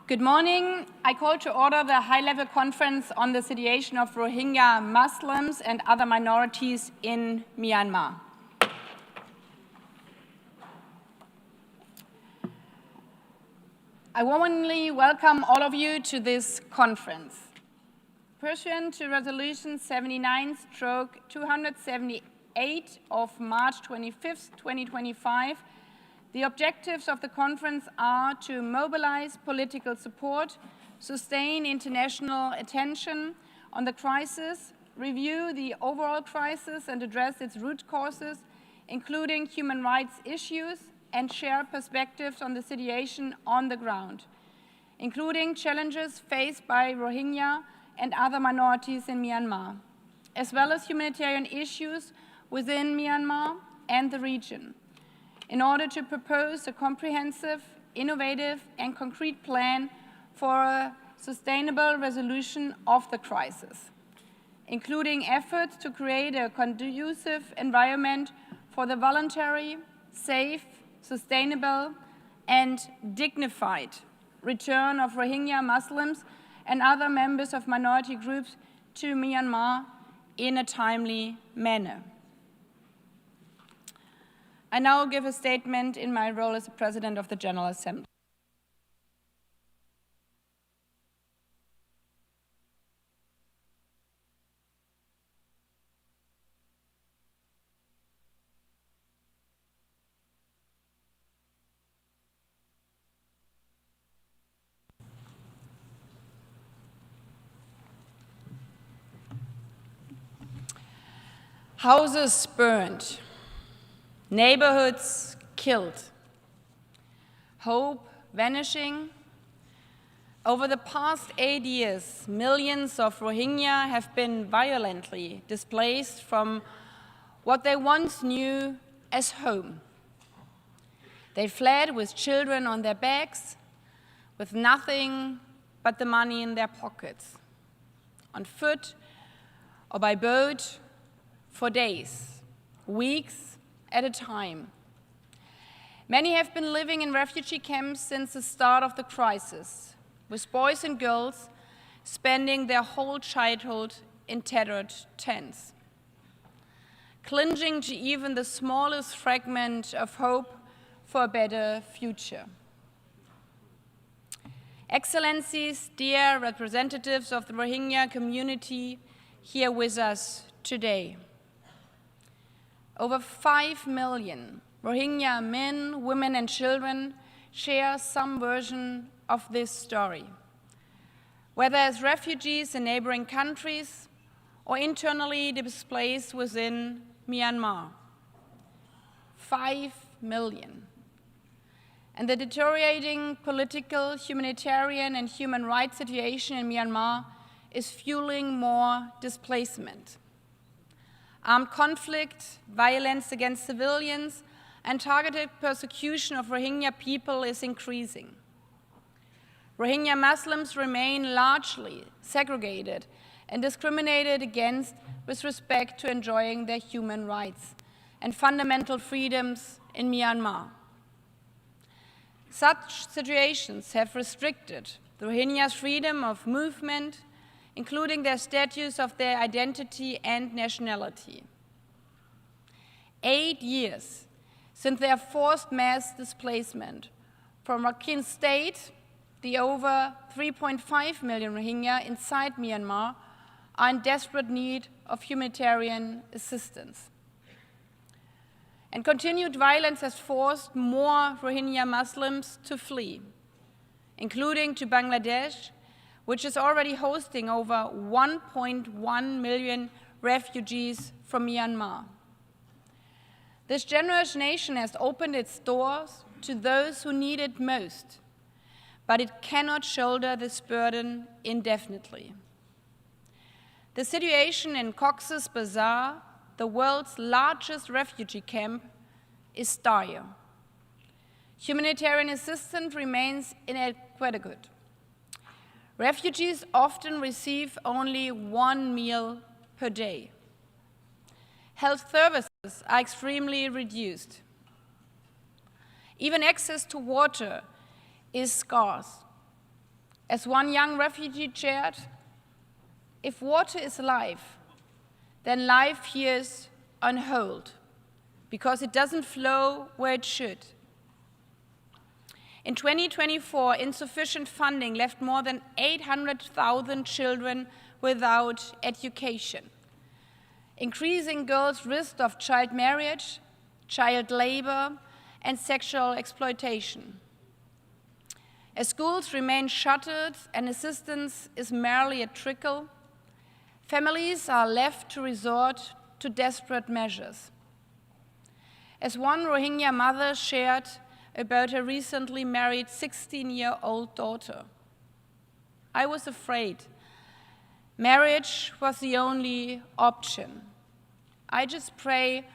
Good morning. I call to order the high-level conference on the situation of Rohingya Muslims and other minorities in Myanmar. I warmly welcome all of you to this conference. Pursuant to Resolution 79/278 of March 25, 2025, the objectives of the conference are to mobilize political support, sustain international attention on the crisis, review the overall crisis and address its root causes, including human rights issues, and share perspectives on the situation on the ground, including challenges faced by Rohingya and other minorities in Myanmar, as well as humanitarian issues within Myanmar and the region, in order to propose a comprehensive, innovative, and concrete plan for a sustainable resolution of the crisis, including efforts to create a conducive environment for the voluntary, safe, sustainable, and dignified return of Rohingya Muslims and other members of minority groups to Myanmar in a timely manner. I now give a statement in my role as the President of the General Assembly. Houses burned, neighborhoods killed, hope vanishing. Over the past 8 years, millions of Rohingya have been violently displaced from what they once knew as home. They fled with children on their backs, with nothing but the money in their pockets, on foot or by boat for days, weeks at a time. Many have been living in refugee camps since the start of the crisis, with boys and girls spending their whole childhood in tattered tents, clinging to even the smallest fragment of hope for a better future. Excellencies, dear representatives of the Rohingya community here with us today, over 5 million Rohingya men, women, and children share some version of this story, whether as refugees in neighboring countries or internally displaced within Myanmar. 5 million. And the deteriorating political, humanitarian, and human rights situation in Myanmar is fueling more displacement. Armed conflict, violence against civilians, and targeted persecution of Rohingya people is increasing. Rohingya Muslims remain largely segregated and discriminated against with respect to enjoying their human rights and fundamental freedoms in Myanmar. Such situations have restricted the Rohingyas' freedom of movement, including their status of their identity and nationality. 8 years since their forced mass displacement from Rakhine State, the over 3.5 million Rohingya inside Myanmar are in desperate need of humanitarian assistance. And continued violence has forced more Rohingya Muslims to flee, including to Bangladesh, which is already hosting over 1.1 million refugees from Myanmar. This generous nation has opened its doors to those who need it most, but it cannot shoulder this burden indefinitely. The situation in Cox's Bazar, the world's largest refugee camp, is dire. Humanitarian assistance remains inadequate. Refugees often receive only 1 meal per day. Health services are extremely reduced. Even access to water is scarce. As one young refugee shared, if water is life, then life here is on hold because it doesn't flow where it should. In 2024, insufficient funding left more than 800,000 children without education, increasing girls' risk of child marriage, child labor, and sexual exploitation. As schools remain shuttered and assistance is merely a trickle, families are left to resort to desperate measures. As one Rohingya mother shared about her recently married 16-year-old daughter, I was afraid marriage was the only option. I just pray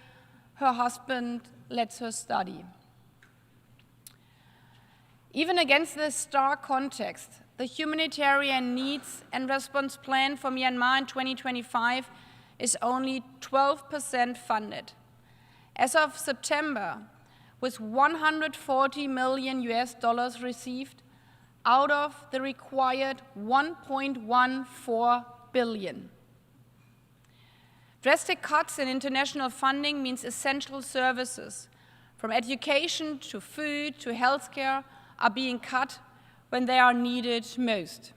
her husband lets her study. Even against this stark context, the humanitarian needs and response plan for Myanmar in 2025 is only 12% funded. As of September, with $140 million received out of the required $1.14 billion. Drastic cuts in international funding means essential services, from education to food to healthcare, are being cut when they are needed most.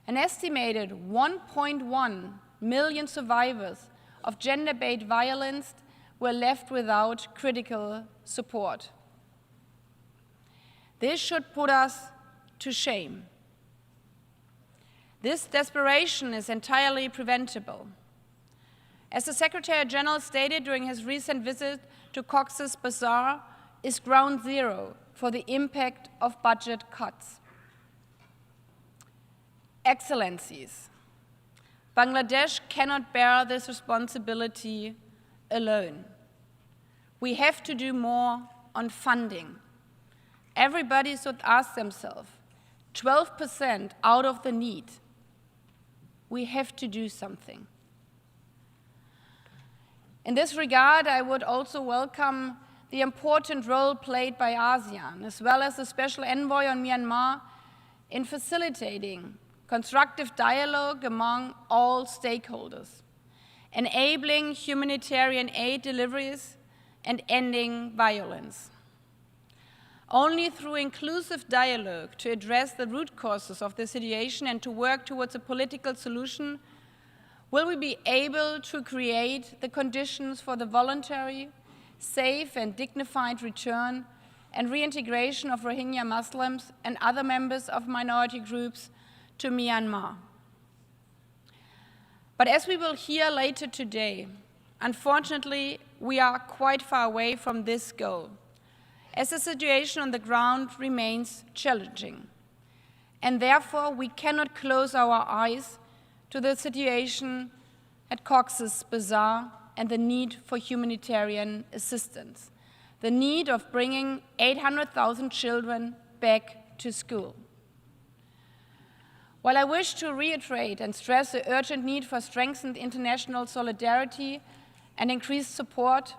An estimated 1.1 million survivors of gender-based violence were left without critical support. This should put us to shame. This desperation is entirely preventable. As the Secretary General stated during his recent visit to Cox's Bazar, is ground zero for the impact of budget cuts. Excellencies, Bangladesh cannot bear this responsibility alone. We have to do more on funding. Everybody should ask themselves, 12% out of the need. We have to do something. In this regard, I would also welcome the important role played by ASEAN, as well as the Special Envoy on Myanmar, in facilitating constructive dialogue among all stakeholders, enabling humanitarian aid deliveries, and ending violence. Only through inclusive dialogue to address the root causes of the situation and to work towards a political solution will we be able to create the conditions for the voluntary, safe and dignified return and reintegration of Rohingya Muslims and other members of minority groups to Myanmar. But as we will hear later today, unfortunately, we are quite far away from this goal, as the situation on the ground remains challenging. And therefore, we cannot close our eyes to the situation at Cox's Bazar and the need for humanitarian assistance, the need of bringing 800,000 children back to school. While I wish to reiterate and stress the urgent need for strengthened international solidarity and increased support,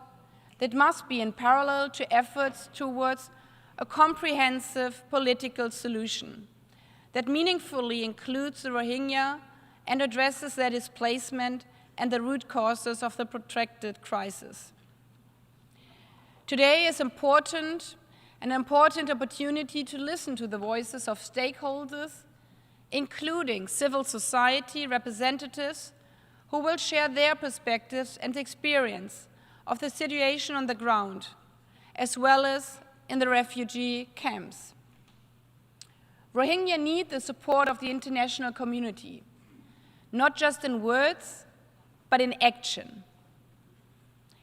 that must be in parallel to efforts towards a comprehensive political solution that meaningfully includes the Rohingya and addresses their displacement and the root causes of the protracted crisis. Today is an important opportunity to listen to the voices of stakeholders, including civil society representatives who will share their perspectives and experience of the situation on the ground, as well as in the refugee camps. Rohingya need the support of the international community, not just in words, but in action.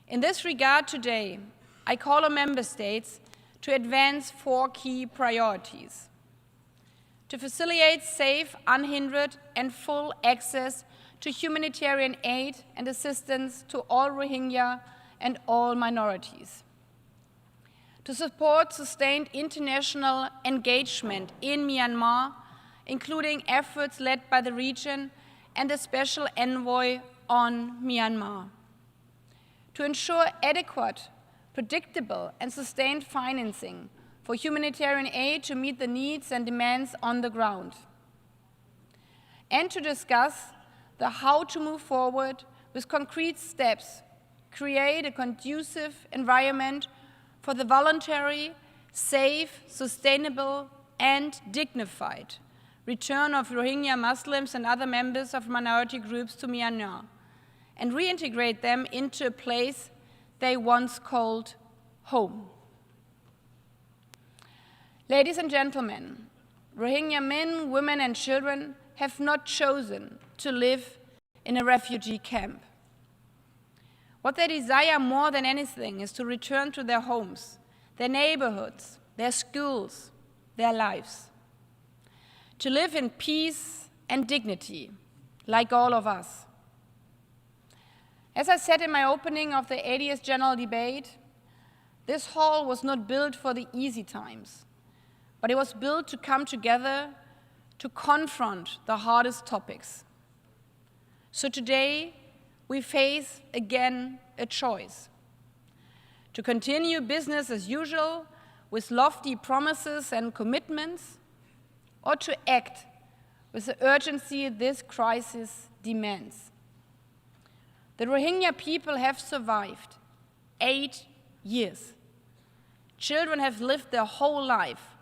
In this regard today, I call on member states to advance 4 key priorities: to facilitate safe, unhindered, and full access to humanitarian aid and assistance to all Rohingya and all minorities; to support sustained international engagement in Myanmar, including efforts led by the region and the Special Envoy on Myanmar; to ensure adequate, predictable, and sustained financing for humanitarian aid to meet the needs and demands on the ground, and to discuss the how to move forward with concrete steps, create a conducive environment for the voluntary, safe, sustainable, and dignified return of Rohingya Muslims and other members of minority groups to Myanmar, and reintegrate them into a place they once called home. Ladies and gentlemen, Rohingya men, women, and children have not chosen to live in a refugee camp. What they desire more than anything is to return to their homes, their neighborhoods, their schools, their lives. To live in peace and dignity, like all of us. As I said in my opening of the 80th General Debate, this hall was not built for the easy times, but it was built to come together to confront the hardest topics. So today, we face again a choice: to continue business as usual with lofty promises and commitments, or to act with the urgency this crisis demands. The Rohingya people have survived 8 years. Children have lived their whole life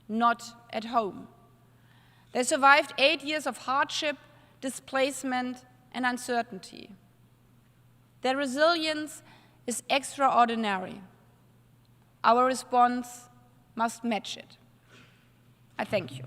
not at home. They survived 8 years of hardship, displacement, and uncertainty. Their resilience is extraordinary. Our response must match it. I thank you.